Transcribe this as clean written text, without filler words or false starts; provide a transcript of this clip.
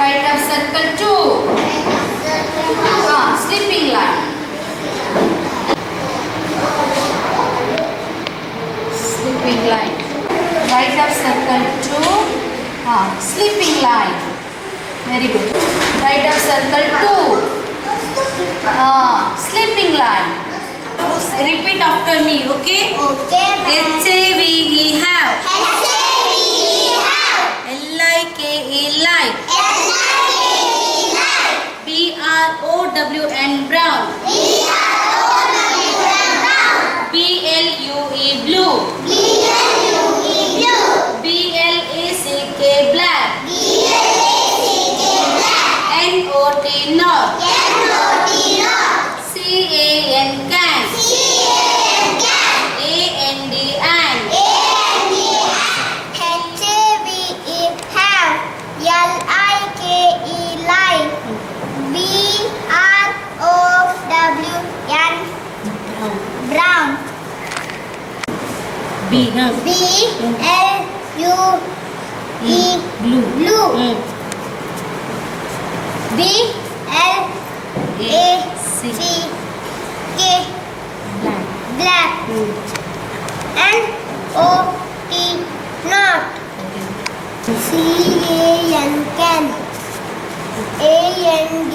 Right of circle 2. Sleeping line. Sleeping line. Right of circle 2. Sleeping line. Very good. Right of circle 2. Sleeping line. Repeat after me, okay? Okay. H-A-V-E have. H-A-V-E have. L-I-K-E like. B-R-O-W-N brown. B-R-O-W-N brown. B-L-U-E blue. B-L-U-E blue. B-L-A-C-K black. B-L-A-C-K black. N-O-T north. N-O-T north. C-A-N can. C-A-N can. A-N-D and. A-N-D H-A-V-E have. L-I-K-E like. B-R-O-W-N brown. B, huh? B-L-U-E Blue. blue. Mm. B-L-A-C-K Black. black. Mm. N-O-T north. C-A-N can. A-N-D